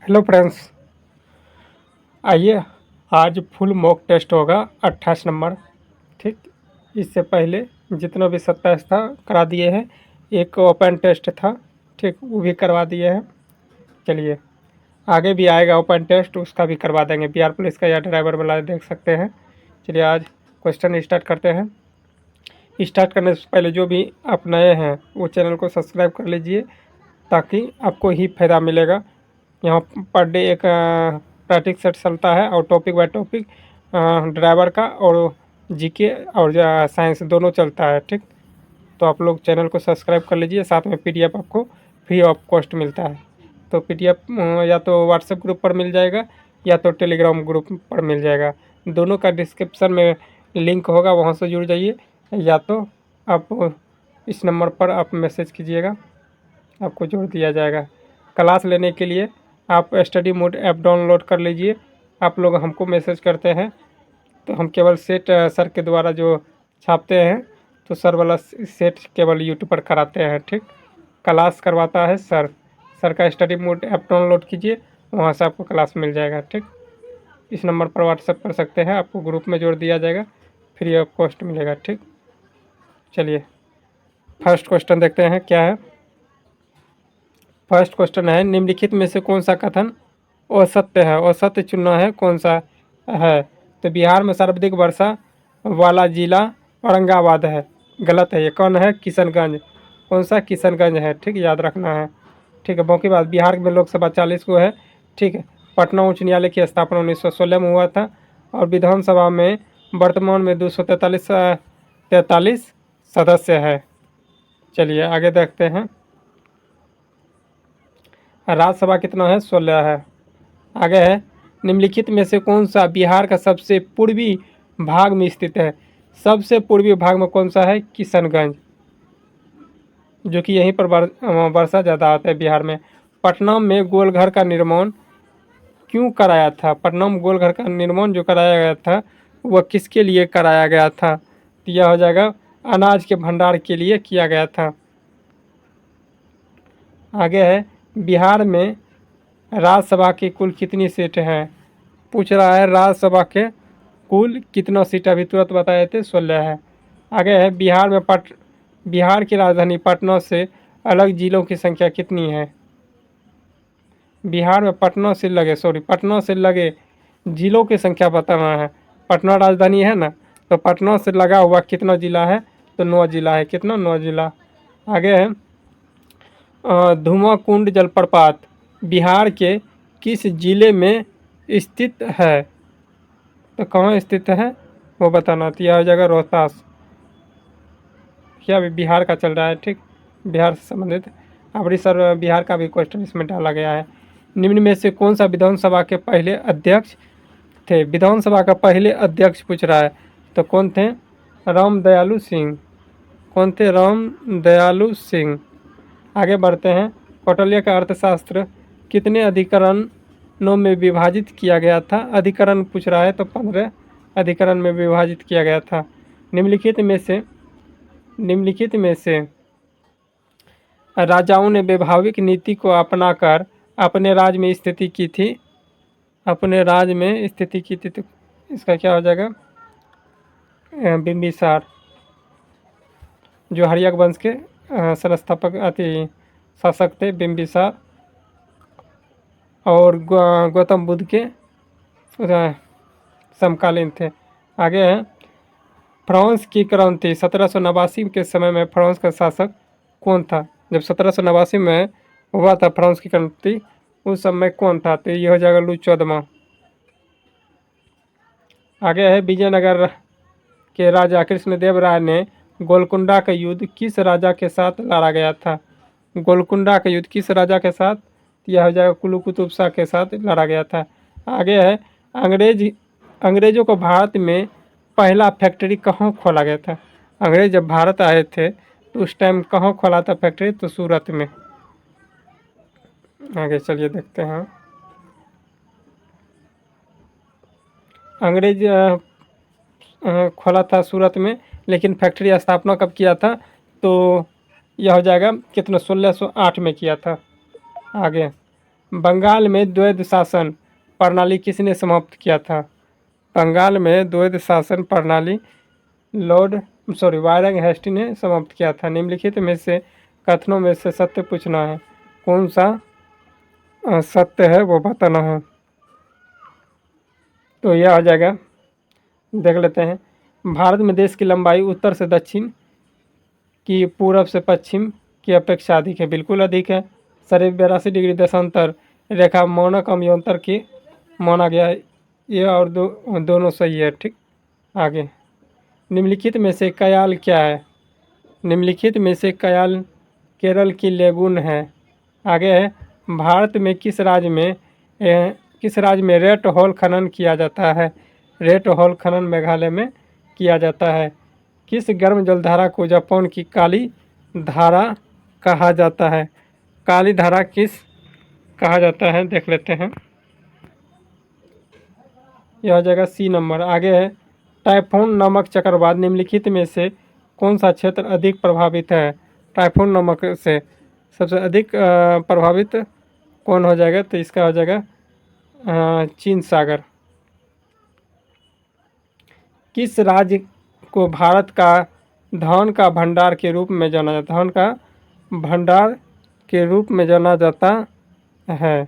Hello friends, आइए आज full mock test होगा 28 नंबर। ठीक, इससे पहले जितना भी 27 था करा दिए हैं। एक ओपन टेस्ट था, ठीक, वो भी करवा दिए हैं। चलिए आगे भी आएगा ओपन टेस्ट, उसका भी करवा देंगे। बिहार पुलिस का या ड्राइवर वाला देख सकते हैं। चलिए आज क्वेश्चन स्टार्ट करते हैं। स्टार्ट करने से पहले जो भी आप नए हैं वो चैनल को सब्सक्राइब कर लीजिए, ताकि आपको ही फ़ायदा मिलेगा। यहाँ पर डे एक प्रैक्टिस सेट चलता है और टॉपिक बाय टॉपिक ड्राइवर का और जीके और साइंस दोनों चलता है। ठीक, तो आप लोग चैनल को सब्सक्राइब कर लीजिए। साथ में पीडीएफ आपको फ्री ऑफ कॉस्ट मिलता है। तो पीडीएफ या तो व्हाट्सएप ग्रुप पर मिल जाएगा या तो टेलीग्राम ग्रुप पर मिल जाएगा। दोनों का डिस्क्रिप्शन में लिंक होगा, वहाँ से जुड़ जाइए, या तो आप इस नंबर पर आप मैसेज कीजिएगा, आपको जोड़ दिया जाएगा। क्लास लेने के लिए आप स्टडी मोड ऐप डाउनलोड कर लीजिए। आप लोग हमको मैसेज करते हैं तो हम केवल सेट सर के द्वारा जो छापते हैं, तो सर वाला सेट केवल यूट्यूब पर कराते हैं। ठीक, क्लास करवाता है सर का स्टडी मोड ऐप डाउनलोड कीजिए, वहाँ से आपको क्लास मिल जाएगा। ठीक, इस नंबर पर व्हाट्सएप कर सकते हैं, आपको ग्रुप में जोड़ दिया जाएगा, फ्री ऑफ कॉस्ट मिलेगा। ठीक, चलिए फर्स्ट क्वेश्चन देखते हैं क्या है। फर्स्ट क्वेश्चन है, निम्नलिखित में से कौन सा कथन असत्य है? असत्य चुनना है, कौन सा है? तो बिहार में सर्वाधिक वर्षा वाला जिला औरंगाबाद है। गलत है। ये कौन है? किशनगंज। कौन सा? किशनगंज है। ठीक, याद रखना है। ठीक है, बाकी बात, बिहार में लोकसभा 40 को है। ठीक है, पटना उच्च न्यायालय की स्थापना 1916 में हुआ था और विधानसभा में वर्तमान में 243 सदस्य है। चलिए आगे देखते हैं। राज्यसभा कितना है? 16 है। आगे है, निम्नलिखित में से कौन सा बिहार का सबसे पूर्वी भाग में स्थित है? सबसे पूर्वी भाग में कौन सा है? किशनगंज, जो कि यहीं पर वर्षा ज़्यादा आता है बिहार में। पटना में गोलघर का निर्माण क्यों कराया था? पटना में गोलघर का निर्माण जो कराया गया था वह किसके लिए कराया गया था? तो यह हो जाएगा अनाज के भंडार के लिए किया गया था। आगे है, बिहार में राज्यसभा की कुल कितनी सीट हैं? पूछ रहा है राज्यसभा के कुल कितना सीट, अभी तुरंत बताए थे 16 है। आगे है, बिहार की राजधानी पटना से अलग जिलों की संख्या कितनी है? बिहार में पटना से लगे जिलों की संख्या बताना है। पटना राजधानी है ना, तो पटना से लगा हुआ कितना जिला है? तो 9 जिला है। कितना? 9 जिला। आगे है, धुआंकुंड जलप्रपात बिहार के किस जिले में स्थित है? तो कहाँ स्थित है वो बताना। तो यह हो जाएगा रोहतास। क्या अभी बिहार का चल रहा है? ठीक, बिहार से संबंधित अमृतसर बिहार का भी क्वेश्चन इसमें डाला गया है। निम्न में से कौन सा विधानसभा के पहले अध्यक्ष थे? विधानसभा का पहले अध्यक्ष पूछ रहा है, तो कौन थे? राम दयालु सिंह। कौन थे? राम दयालु सिंह। आगे बढ़ते हैं। कौटिल्य का अर्थशास्त्र कितने अधिकरणों में विभाजित किया गया था? अधिकरण पूछ रहा है, तो 15 अधिकरण में विभाजित किया गया था। निम्नलिखित में से राजाओं ने वैभाविक नीति को अपनाकर अपने राज्य में स्थिति की थी। अपने राज्य में स्थिति की थी, तो इसका क्या हो जाएगा? बिंबिसार, जो हर्यक वंश के संस्थापक शासक थे, बिंबिसार, और गौतम बुद्ध के समकालीन थे। आगे है, फ्रांस की क्रांति 1789 के समय में फ्रांस का शासक कौन था? जब 1789 में हुआ था फ्रांस की क्रांति, उस समय कौन था? तो ये हो जाएगा लुई 14वां। आगे है, विजयनगर के राजा कृष्णदेव राय ने गोलकुंडा का युद्ध किस राजा के साथ लड़ा गया था? गोलकुंडा का युद्ध किस राजा के साथ? यह हो जाएगा कुली कुतुब शाह के साथ लड़ा गया था। आगे है, अंग्रेजों को भारत में पहला फैक्ट्री कहाँ खोला गया था? अंग्रेज जब भारत आए थे तो उस टाइम कहाँ खोला था फैक्ट्री? तो सूरत में। आगे चलिए देखते हैं। अंग्रेज खोला था सूरत में, लेकिन फैक्ट्री स्थापना कब किया था? तो यह हो जाएगा कितना? 1608 में किया था। आगे, बंगाल में द्वैध शासन प्रणाली किसने समाप्त किया था? बंगाल में द्वैध शासन प्रणाली वायरंग हेस्टी ने समाप्त किया था। निम्नलिखित में से कथनों में से सत्य पूछना है। कौन सा सत्य है वो बताना है। तो यह आ जाएगा, देख लेते हैं। भारत में देश की लंबाई उत्तर से दक्षिण की पूरब से पश्चिम की अपेक्षा अधिक है। बिल्कुल अधिक है। करीब 82 डिग्री देशांतर रेखा मानक अमयांतर की माना गया है। ये और दोनों सही है। ठीक, आगे। निम्नलिखित में से कयाल क्या है? निम्नलिखित में से कयाल केरल की लेगून है। आगे है, भारत में किस राज्य में रेट हॉल खनन किया जाता है? रेट हॉल खनन मेघालय में किया जाता है। किस गर्म जलधारा को जापान की काली धारा कहा जाता है? काली धारा किस कहा जाता है, देख लेते हैं। यह हो जाएगा सी नंबर। आगे है, टाइफून नामक चक्रवात निम्नलिखित में से कौन सा क्षेत्र अधिक प्रभावित है? टाइफून नामक से सबसे अधिक प्रभावित कौन हो जाएगा? तो इसका हो जाएगा चीन सागर। किस राज्य को भारत का धन का भंडार के रूप में जाना जाता है? धन का भंडार के रूप में जाना जाता है।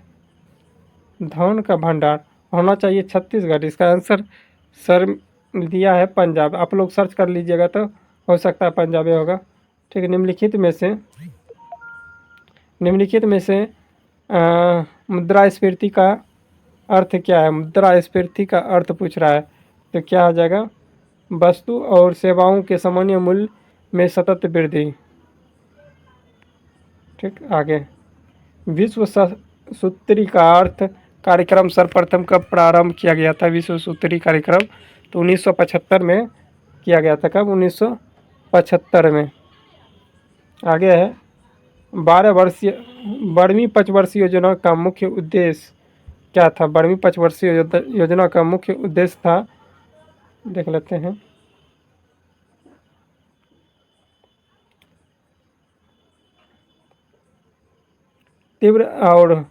धन का भंडार होना चाहिए छत्तीसगढ़। इसका आंसर सर दिया है पंजाब। आप लोग सर्च कर लीजिएगा तो हो सकता है पंजाबी होगा। ठीक है। निम्नलिखित में से मुद्रास्फीति का अर्थ क्या है? मुद्रास्फीति का अर्थ पूछ रहा है, तो क्या हो जाएगा? वस्तु और सेवाओं के सामान्य मूल्य में सतत वृद्धि। ठीक, आगे। विश्व सूत्री का अर्थ कार्यक्रम सर्वप्रथम कब प्रारंभ किया गया था? विश्व सूत्री कार्यक्रम तो 1975 में किया गया था। कब? 1975 में। आगे है, 12वीं पंचवर्षीय योजना का मुख्य उद्देश्य क्या था? 12वीं पंचवर्षीय योजना का मुख्य उद्देश्य था, देख लेते हैं। तीव्र और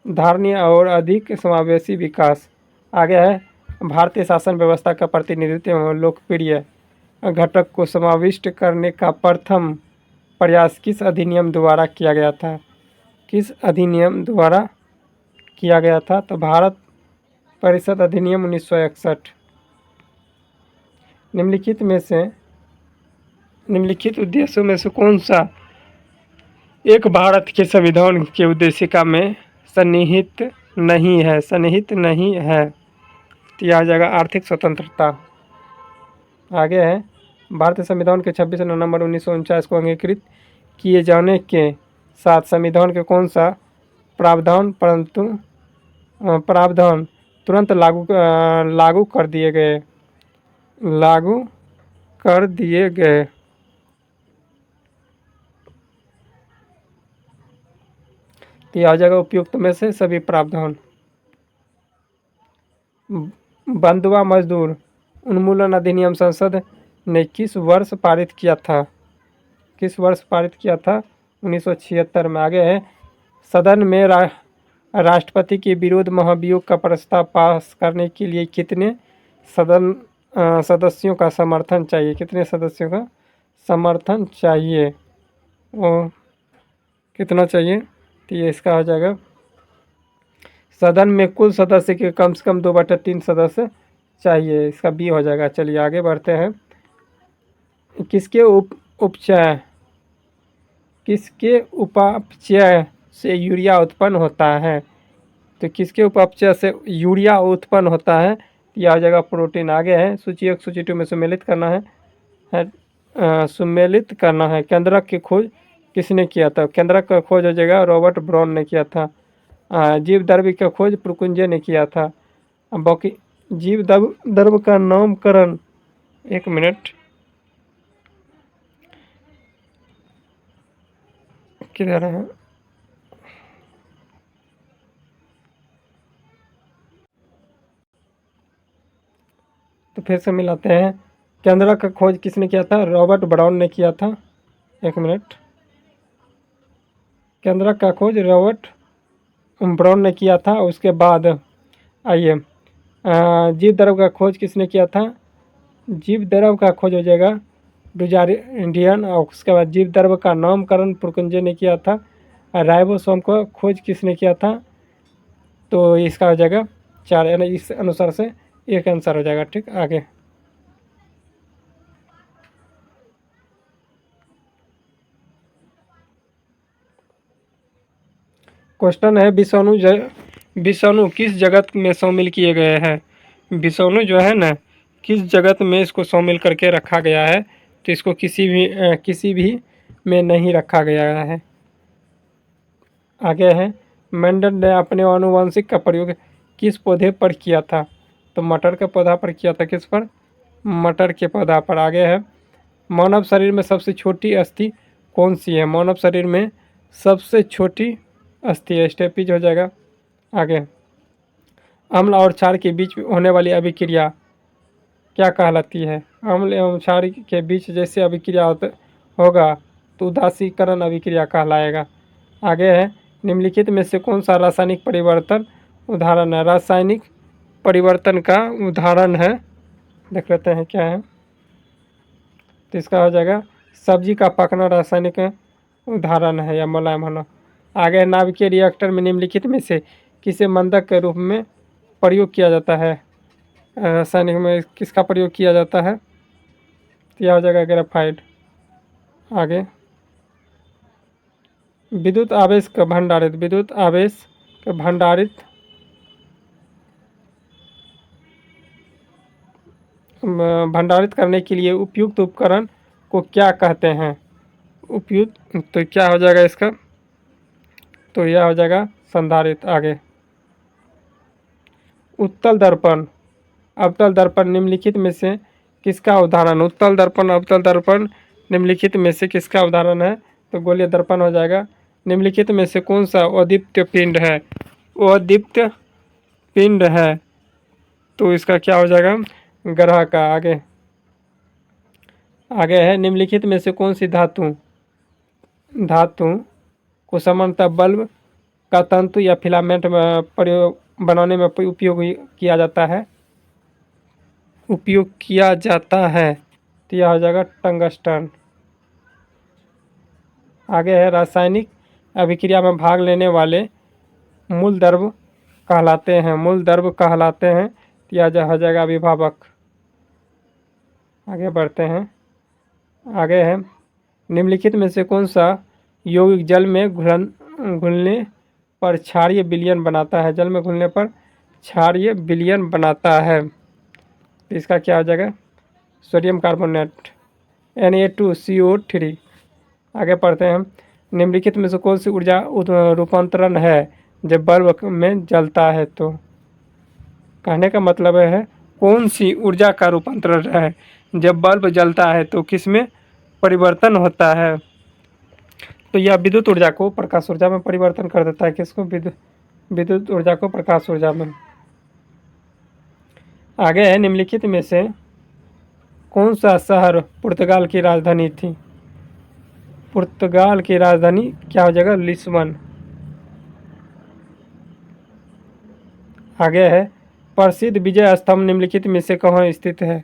धारणीय और अधिक समावेशी विकास। आगे है, भारतीय शासन व्यवस्था का प्रतिनिधित्व एवं लोकप्रिय घटक को समाविष्ट करने का प्रथम प्रयास किस अधिनियम द्वारा किया गया था? किस अधिनियम द्वारा किया गया था? तो भारत परिषद अधिनियम 1961। निम्नलिखित उद्देश्यों में से कौन सा एक भारत के संविधान के उद्देशिका में सन्निहित नहीं है? सन्निहित नहीं है, तो यह आ जाएगा आर्थिक स्वतंत्रता। आगे है, भारतीय संविधान के 26 नवंबर 1949 को अंगीकृत किए जाने के साथ संविधान के कौन सा प्रावधान तुरंत लागू कर दिए गए? तो यह आ जाएगा उपयुक्त में से सभी प्रावधान। बंधुआ मजदूर उन्मूलन अधिनियम संसद ने किस वर्ष पारित किया था? किस वर्ष पारित किया था? 1976 में। आगे है, सदन में राष्ट्रपति के विरुद्ध महाभियोग का प्रस्ताव पास करने के लिए कितने सदस्यों का समर्थन चाहिए? कितने सदस्यों का समर्थन चाहिए? वो कितना चाहिए? तो ये इसका हो जाएगा, सदन में कुल सदस्य के कम से कम 2/3 सदस्य चाहिए। इसका बी हो जाएगा। चलिए आगे बढ़ते हैं। किसके उपापचय से यूरिया उत्पन्न होता है? तो किसके उपापचय से यूरिया उत्पन्न होता है? यह आ जाएगा प्रोटीन। आगे है, सूची 1 सूची 2 में सुमेलित करना है। केंद्रक की खोज किसने किया था? केंद्रक का खोज हो जाएगा रॉबर्ट ब्राउन ने किया था। जीव द्रव्य का खोज प्रुकुंजे ने किया था। बाकी जीव द्रव्य का नामकरण, एक मिनट, किधर है? तो फिर से मिलाते हैं। केंद्रक का खोज किसने किया था? रॉबर्ट ब्राउन ने किया था। एक मिनट, केंद्रक का खोज रॉबर्ट ब्राउन ने किया था। उसके बाद आइए जीव द्रव का खोज किसने किया था? जीव द्रव का खोज हो जाएगा डुजारिडियन। और उसके बाद जीव द्रव का नामकरण पुरकुंजे ने किया था। राइबोसोम को खोज किसने किया था? तो इसका हो जाएगा 4, यानी इस अनुसार से एक आंसर हो जाएगा। ठीक, आगे क्वेश्चन है विषाणु किस जगत में शामिल किए गए हैं? विषाणु जो है ना, किस जगत में इसको शामिल करके रखा गया है? तो इसको किसी भी में नहीं रखा गया है। आगे है मेंडल ने अपने आनुवंशिक का प्रयोग किस पौधे पर किया था? तो मटर के पौधा पर किया था। किस पर? मटर के पौधा पर। आगे है मानव शरीर में सबसे छोटी अस्थि कौन सी है? मानव शरीर में सबसे छोटी अस्थि है, स्टेपीज हो जाएगा। आगे अम्ल और क्षार के बीच होने वाली अभिक्रिया क्या कहलाती है? अम्ल एवं क्षार के बीच जैसे अभिक्रिया होगा तो उदासीकरण अभिक्रिया कहलाएगा। आगे है निम्नलिखित में से कौन सा रासायनिक परिवर्तन उदाहरण है? रासायनिक परिवर्तन का उदाहरण है, देख लेते हैं क्या है। तो इसका हो जाएगा सब्जी का पकना रासायनिक उदाहरण है, या मुलायम होना। आगे नाभिकीय रिएक्टर में निम्नलिखित में से किसे मंदक के रूप में प्रयोग किया जाता है? रासायनिक में किसका प्रयोग किया जाता है? तो यह हो जाएगा ग्रेफाइट। आगे विद्युत आवेश का भंडारित करने के लिए उपयुक्त उपकरण को क्या कहते हैं? उपयुक्त, तो क्या हो जाएगा इसका? तो यह हो जाएगा संधारित्र। आगे उत्तल दर्पण अवतल दर्पण निम्नलिखित में से किसका उदाहरण? उत्तल दर्पण अवतल दर्पण निम्नलिखित में से किसका उदाहरण है? तो गोलीय दर्पण हो जाएगा। निम्नलिखित में से कौन सा अदीप्त पिंड है? अदीप्त पिंड है, तो इसका क्या हो जाएगा? ग्रह का। आगे है निम्नलिखित में से कौन सी धातु को सामान्यतः बल्ब का तंतु या फिलामेंट में प्रयोग बनाने में उपयोग किया जाता है? तो यह हो जाएगा टंगस्टन। आगे है रासायनिक अभिक्रिया में भाग लेने वाले मूल द्रव्य कहलाते हैं। तो यह हो जाएगा अभिभावक। आगे बढ़ते हैं। आगे है निम्नलिखित में से कौन सा यौगिक जल में घुलने पर क्षारीय विलयन बनाता है? जल में घुलने पर क्षारीय विलयन बनाता है। इसका क्या हो जाएगा? Sodium carbonate, Na2CO3। आगे पढ़ते हैं निम्नलिखित में से कौन सी ऊर्जा रूपांतरण है जब बल्ब में जलता है? तो कहने का मतलब है कौन सी ऊर्जा का रूपांतरण है जब बल्ब जलता है, तो किस में परिवर्तन होता है? तो यह विद्युत ऊर्जा को प्रकाश ऊर्जा में परिवर्तन कर देता है। किसको? विद्युत ऊर्जा को प्रकाश ऊर्जा में। आगे है निम्नलिखित में से कौन सा शहर पुर्तगाल की राजधानी थी? पुर्तगाल की राजधानी क्या हो जाएगा? लिस्बन। आगे है प्रसिद्ध विजय स्तंभ निम्नलिखित में से कहाँ स्थित है?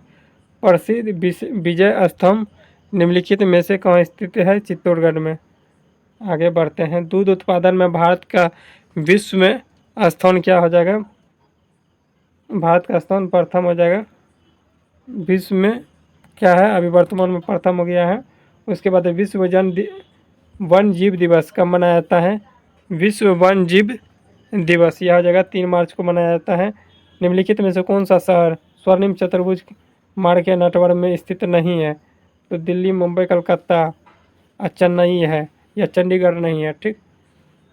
प्रसिद्ध विजय स्तंभ निम्नलिखित में से कहाँ स्थित है? चित्तौड़गढ़ में। आगे बढ़ते हैं दूध उत्पादन में भारत का विश्व में स्थान क्या हो जाएगा? भारत का स्थान प्रथम हो जाएगा। विश्व में क्या है? अभी वर्तमान में प्रथम हो गया है। उसके बाद विश्व वन जीव दिवस कब मनाया जाता है? विश्व वन जीव दिवस यह हो जाएगा 3 मार्च को मनाया जाता है। निम्नलिखित में से कौन सा शहर स्वर्णिम चतुर्भुज मार्ग के नेटवर्क में स्थित नहीं है? तो दिल्ली, मुंबई, कलकत्ता, चेन्नई है, या चंडीगढ़ नहीं है। ठीक,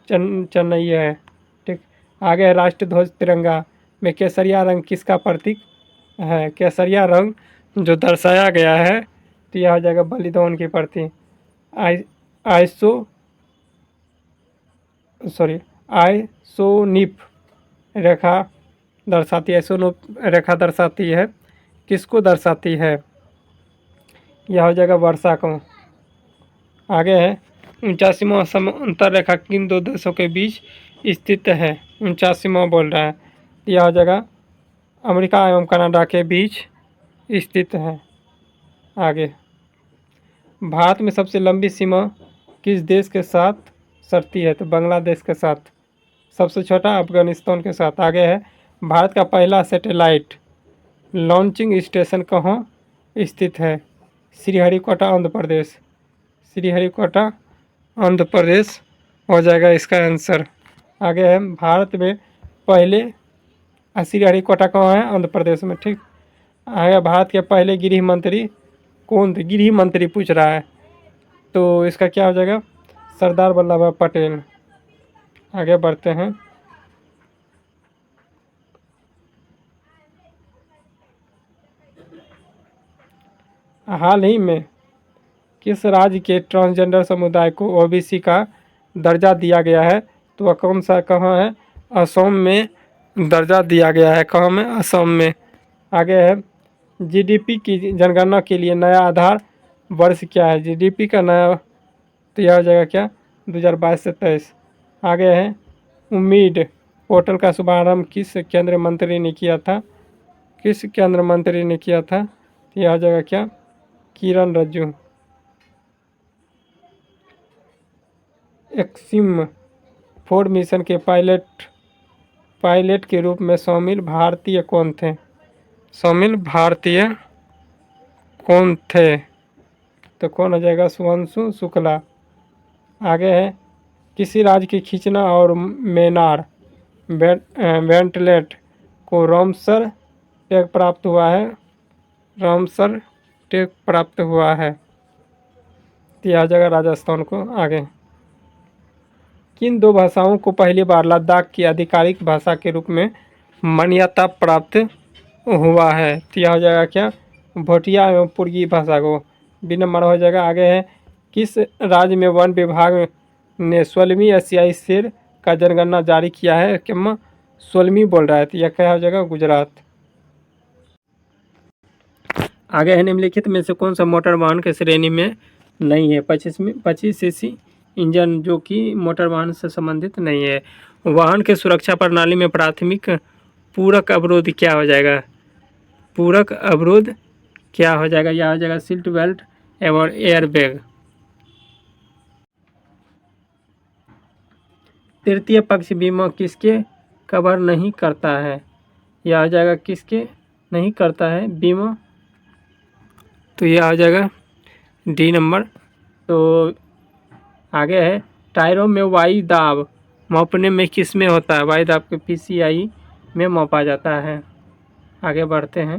चेन्नई है। ठीक, आगे है राष्ट्रीय ध्वज तिरंगा में केसरिया रंग किसका प्रतीक है? केसरिया रंग जो दर्शाया गया है, तो यह हो जाएगा बलिदान की प्रतीक। आइसोनिप रेखा दर्शाती है, किसको दर्शाती है? यह हो जाएगा वर्षा को। आगे है 49वां समांतर रेखा किन दो देशों के बीच स्थित है। 49वां बोल रहा है, यह हो जाएगा अमेरिका एवं कनाडा के बीच स्थित है। आगे, भारत में सबसे लंबी सीमा किस देश के साथ सटती है? तो बांग्लादेश के साथ। सबसे छोटा अफगानिस्तान के साथ। आगे है, भारत का पहला सैटेलाइट लॉन्चिंग स्टेशन कहाँ स्थित है? श्रीहरिकोटा आंध्र प्रदेश। श्रीहरिकोटा आंध्र प्रदेश हो जाएगा इसका आंसर। आगे है, भारत में पहले श्रीहरिकोटा कहाँ है? आंध्र प्रदेश में। ठीक। आगे, भारत के पहले गृह मंत्री कौन थे? गृह मंत्री पूछ रहा है, तो इसका क्या हो जाएगा? सरदार वल्लभ भाई पटेल। आगे बढ़ते हैं। हाल ही में किस राज्य के ट्रांसजेंडर समुदाय को ओबीसी का दर्जा दिया गया है? तो वह कौन सा कहाँ है? असम में दर्जा दिया गया है। कहाँ में? असम में। आगे है, जीडीपी की जनगणना के लिए नया आधार वर्ष क्या है? जीडीपी का नया, तो यह हो जाएगा क्या? 2022 से 23। आगे है, उम्मीद पोर्टल का शुभारंभ किस केंद्रीय मंत्री ने किया था? किस केंद्रीय मंत्री ने किया था? तो यह हो जाएगा क्या? किरण रिजिजू। एक्सिम 4 मिशन के पायलट के रूप में शामिल भारतीय कौन थे? शामिल भारतीय कौन थे? तो कौन हो जाएगा? शुभांशु शुक्ला। आगे है, किसी राज्य की खींचना और मेनार वेंटलेट को रामसर टैग प्राप्त हुआ है। रामसर टैग प्राप्त हुआ है, तो यह जगह राजस्थान को। आगे, किन दो भाषाओं को पहली बार लद्दाख की आधिकारिक भाषा के रूप में मान्यता प्राप्त हुआ है? तो यह हो जाएगा क्या? भोटिया एवं पुर्गी भाषा को। बी नंबर हो जाएगा। आगे है, किस राज्य में वन विभाग ने 16वीं एशियाई शेर का जनगणना जारी किया है? क्या 16वीं बोल रहा है, तो यह क्या हो जाएगा? गुजरात। आगे है, निम्नलिखित में से कौन सा मोटर वाहन के श्रेणी में नहीं है? 25 सीसी इंजन जो कि मोटर वाहन से संबंधित नहीं है। वाहन के सुरक्षा प्रणाली में प्राथमिक पूरक अवरोध क्या हो जाएगा? पूरक अवरोध क्या हो जाएगा? यह हो जाएगा सीट बेल्ट एवं एयर बैग। तृतीय पक्ष बीमा किसके कवर नहीं करता है? यह हो जाएगा किसके नहीं करता है बीमा? तो यह हो जाएगा डी नंबर। तो आगे है, टायरों में वायु दाब मापने में किस में होता है? वायु दाब के पीसीआई में मापा जाता है। आगे बढ़ते हैं,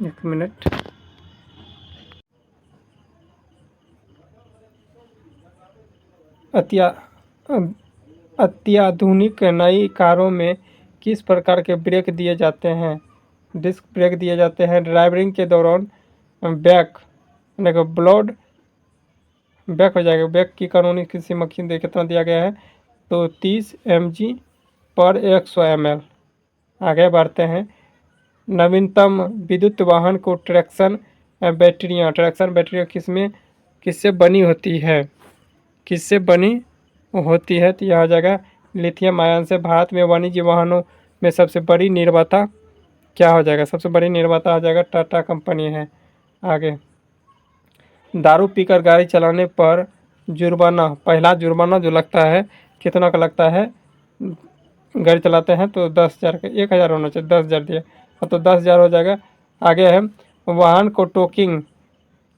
एक मिनट। अत्याधुनिक नई कारों में किस प्रकार के ब्रेक दिए जाते हैं? डिस्क ब्रेक दिए जाते हैं। ड्राइविंग के दौरान बैक ब्लोड बैक हो जाएगा। बैक की कानूनी की सीमा कितना दिया गया है? तो 30 mg पर 100 ml। आगे बढ़ते हैं, नवीनतम विद्युत वाहन को ट्रैक्शन बैटरियाँ किससे बनी होती है? किससे बनी होती है? तो यह आ जाएगा लिथियम आयन से। भारत में वाणिज्य वाहनों में सबसे बड़ी निर्माता क्या हो जाएगा? सबसे बड़ी निर्माता आ जाएगा टाटा कंपनी है। आगे, दारू पीकर गाड़ी चलाने पर जुर्माना, पहला जुर्माना जो लगता है कितना का लगता है? गाड़ी चलाते हैं तो 10,000 का, 1,000 होना चाहिए, 10,000 दिया तो 10,000 हो जाएगा। आगे है, वाहन को टोकिंग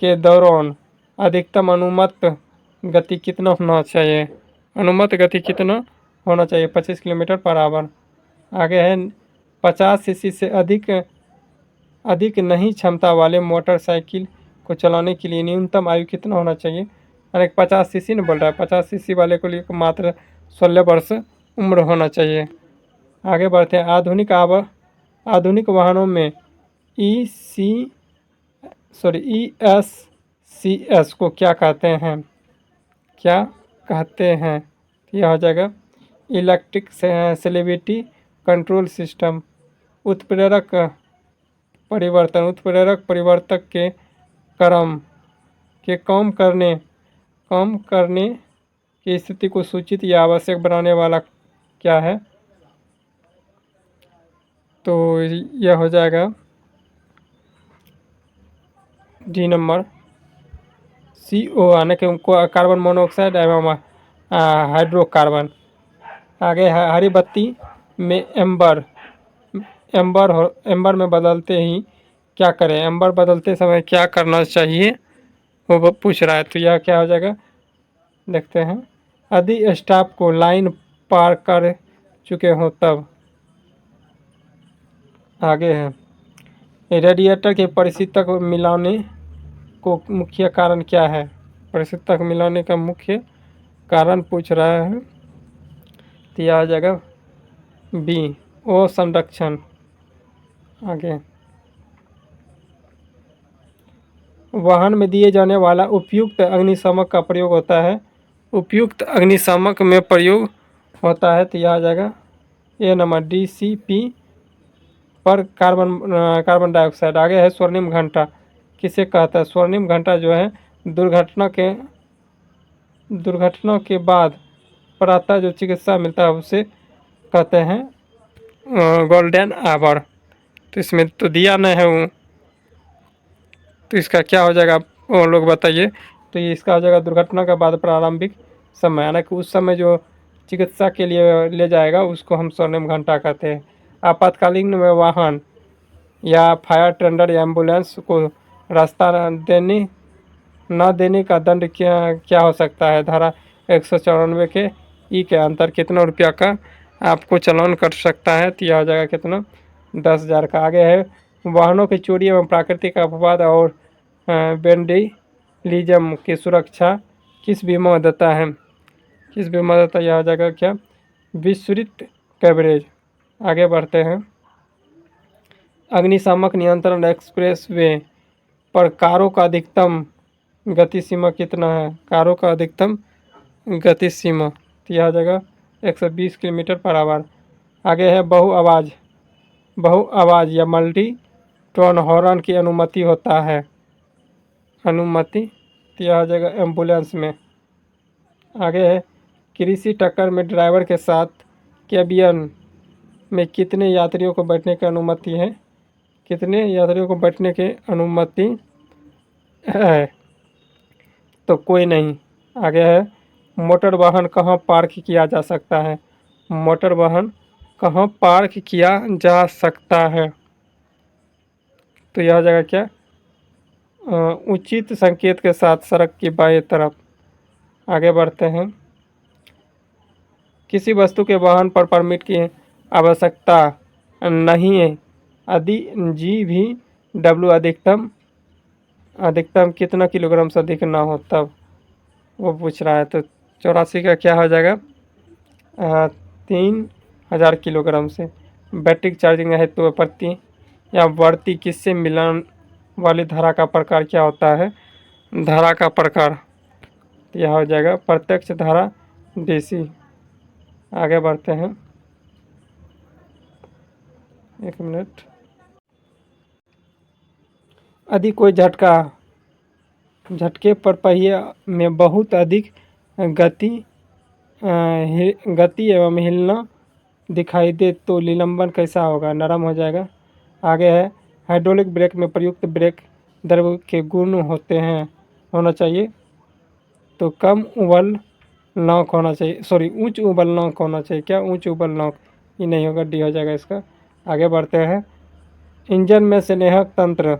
के दौरान अधिकतम अनुमत गति कितना होना चाहिए? अनुमत गति कितना होना चाहिए? 25 किलोमीटर पर आवर। आगे है, 50 सीसी से अधिक नहीं क्षमता वाले मोटरसाइकिल को चलाने के लिए न्यूनतम आयु कितना होना चाहिए? अरे 50 सीसी नहीं बोल रहा है, 50 सीसी वाले को लिए मात्र 16 वर्ष उम्र होना चाहिए। आगे बढ़ते हैं, आधुनिक वाहनों में ESCS को क्या कहते हैं? क्या कहते हैं? यह हो जाएगा इलेक्ट्रिक स्टेबिलिटी कंट्रोल सिस्टम। उत्प्रेरक परिवर्तक के कम करने की स्थिति को सूचित या आवश्यक बनाने वाला क्या है? तो यह हो जाएगा डी नंबर CO यानी कि उनको कार्बन मोनोऑक्साइड एवं हाइड्रोकार्बन। आगे है हरी बत्ती में एम्बर में बदलते ही क्या करें? एम्बर बदलते समय क्या करना चाहिए वो पूछ रहा है। तो यह क्या हो जाएगा देखते हैं। यदि स्टाफ को लाइन पार कर चुके हों तब। आगे है रेडिएटर के परिस्थितक मिलाने को मुख्य कारण क्या है? परिस्थितक मिलाने का मुख्य कारण पूछ रहा है। तो यह आ जाएगा बी ओ संरक्षण। आगे वाहन में दिए जाने वाला उपयुक्त अग्निशामक का प्रयोग होता है। उपयुक्त अग्निशामक में प्रयोग होता है तो यह आ जाएगा ए नंबर DCP पर कार्बन डाइऑक्साइड। आगे है स्वर्णिम घंटा किसे कहता है? स्वर्णिम घंटा जो है दुर्घटना के बाद प्रातः जो चिकित्सा मिलता है उसे कहते हैं गोल्डन आवर। तो इसमें तो दिया नहीं है वो, तो इसका क्या हो जाएगा वो लोग बताइए। तो ये इसका हो जाएगा दुर्घटना के बाद प्रारंभिक समय, यानी कि उस समय जो चिकित्सा के लिए ले जाएगा उसको हम स्वर्णिम घंटा कहते हैं। आपातकालीन में वाहन या फायर टेंडर या एम्बुलेंस को रास्ता न देने का दंड क्या हो सकता है? धारा 194 के ई के अंतर कितना रुपया का आपको चालान कट सकता है? तो यह हो जाएगा कितना 10,000 का। आगे है वाहनों की चोरी एवं प्राकृतिक अपवाद और वेंडलिज्म की सुरक्षा किस बीमा देता है? किस बीमा देता है? यह हो जाएगा क्या विस्तृत कवरेज। आगे बढ़ते हैं। अग्निशामक नियंत्रण एक्सप्रेस वे पर कारों का अधिकतम गति सीमा कितना है? कारों का अधिकतम गति सीमा तो यह आ जाएगा 120 किलोमीटर पर आवर। आगे है बहु आवाज़ या मल्टी टोन हॉर्न की अनुमति होता है। अनुमति तो यह आ जाएगा एम्बुलेंस में। आगे है कृषि टक्कर में ड्राइवर के साथ कैबिन में कितने यात्रियों को बैठने की अनुमति है? कितने यात्रियों को बैठने की अनुमति है? तो कोई नहीं। आगे है मोटर वाहन कहाँ पार्क किया जा सकता है? मोटर वाहन कहाँ पार्क किया जा सकता है? तो यह हो जाएगा क्या उचित संकेत के साथ सड़क की बाएं तरफ। आगे बढ़ते हैं। किसी वस्तु के वाहन पर परमिट की आवश्यकता नहीं है यदि GVW अधिकतम कितना किलोग्राम से अधिक ना हो तब वो पूछ रहा है। तो 84 का क्या हो जाएगा 3,000 किलोग्राम से। बैटरी चार्जिंग हेतु प्रति या बढ़ती किससे मिलान वाली धारा का प्रकार क्या होता है? धारा का प्रकार तो यह हो जाएगा प्रत्यक्ष धारा DC। आगे बढ़ते हैं। एक मिनट। यदि कोई झटके पर पहिए में बहुत अधिक गति एवं हिलना दिखाई दे तो निलंबन कैसा होगा? नरम हो जाएगा। आगे है हाइड्रोलिक ब्रेक में प्रयुक्त ब्रेक द्रव्य के गुण होना चाहिए तो कम उबल नॉक होना चाहिए, सॉरी उच्च उबल नॉक होना चाहिए। क्या उच्च उबल नॉक? ये नहीं होगा, डी हो जाएगा इसका। आगे बढ़ते हैं। इंजन में स्नेहक तंत्र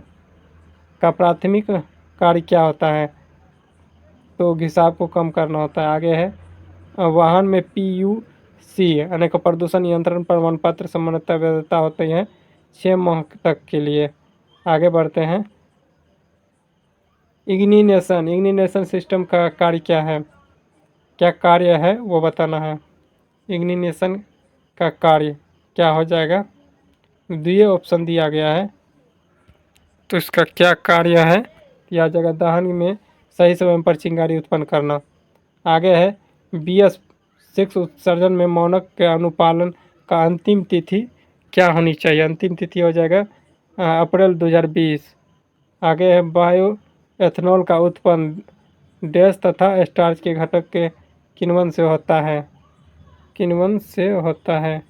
का प्राथमिक कार्य क्या होता है? तो घिसाव को कम करना होता है। आगे है वाहन में PUC यानी कि प्रदूषण नियंत्रण प्रमाण पत्र सामान्यतः वैधता होती है 6 माह तक के लिए। आगे बढ़ते हैं। इग्निशन सिस्टम का कार्य क्या है? क्या कार्य है वो बताना है। इग्निशन का कार्य क्या हो जाएगा? द्वितीय ऑप्शन दिया गया है तो इसका क्या कार्य है? किया जाएगा दहन में सही समय पर चिंगारी उत्पन्न करना। आगे है BS6 उत्सर्जन में मानक के अनुपालन का अंतिम तिथि क्या होनी चाहिए? अंतिम तिथि हो जाएगा अप्रैल 2020। आगे है बायो एथनॉल का उत्पन्न डैश तथा स्टार्च के घटक के किण्वन से होता है, किण्वन से होता है।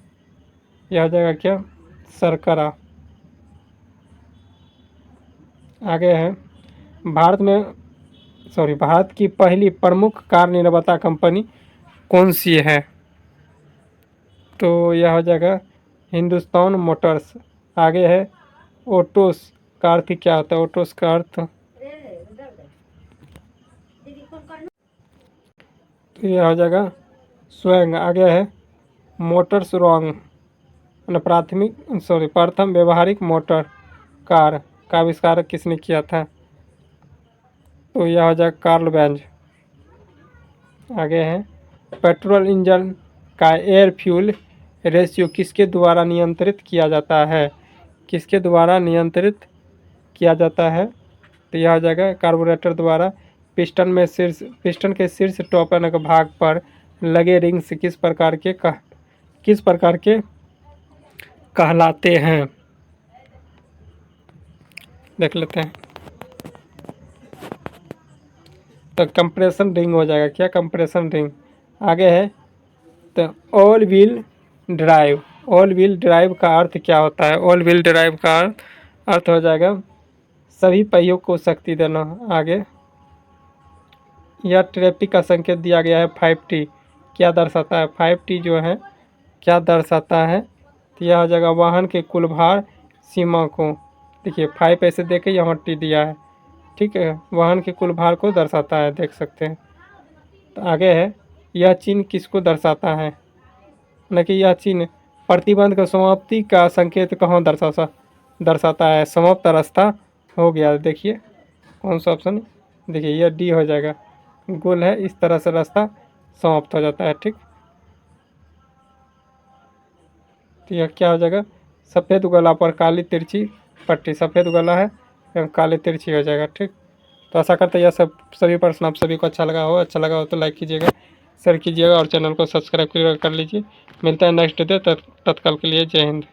यह हो जाएगा क्या, शर्करा। आगे है भारत की पहली प्रमुख कार निर्माता कंपनी कौन सी है? तो यह हो जाएगा हिंदुस्तान मोटर्स। आगे है ओटोस का अर्थ क्या होता है? ओटोस का अर्थ तो यह हो जाएगा स्वयं। आगे है मोटर्स रॉन्ग, प्रथम व्यवहारिक मोटर कार का आविष्कार किसने किया था? तो यह हो जाएगा कार्ल बेंज। आगे है पेट्रोल इंजन का एयर फ्यूल रेशियो किसके द्वारा नियंत्रित किया जाता है? किसके द्वारा नियंत्रित किया जाता है? तो यह हो जाएगा कार्बोरेटर द्वारा। पिस्टन के शीर्ष टॉपन के भाग पर लगे रिंग्स किस प्रकार के कहलाते हैं? देख लेते हैं। तो कंप्रेशन रिंग हो जाएगा क्या, कंप्रेशन रिंग। आगे है तो all wheel drive. All wheel drive का अर्थ क्या होता है? ऑल व्हील ड्राइव का अर्थ हो जाएगा सभी पहियों को शक्ति देना। आगे यह ट्रैफिक का संकेत दिया गया है 5T क्या दर्शाता है? 5T जो है क्या दर्शाता है? तो यह हो जाएगा वाहन के कुल भार सीमा को। देखिए 5 ऐसे देखे, यहाँ T दिया है, ठीक है, वाहन के कुल भार को दर्शाता है, देख सकते हैं। तो आगे है यह चिन्ह किसको दर्शाता है? न कि यह चिन्ह प्रतिबंध का समाप्ति का संकेत कहाँ दर्शाता है? समाप्त रास्ता हो गया। देखिए कौन सा ऑप्शन, देखिए यह डी हो जाएगा, गोल है, इस तरह से रास्ता समाप्त हो जाता है, ठीक। तो यह क्या हो जाएगा, सफ़ेद गला पर काली तिरछी पट्टी, सफ़ेद गला है एवं काली तिरछी हो जाएगा, ठीक। तो आशा करते हैं यह सभी प्रश्न आप सभी को अच्छा लगा हो तो लाइक कीजिएगा, शेयर कीजिएगा और चैनल को सब्सक्राइब कर लीजिए। मिलता है नेक्स्ट डे, तत्काल के लिए जय हिंद।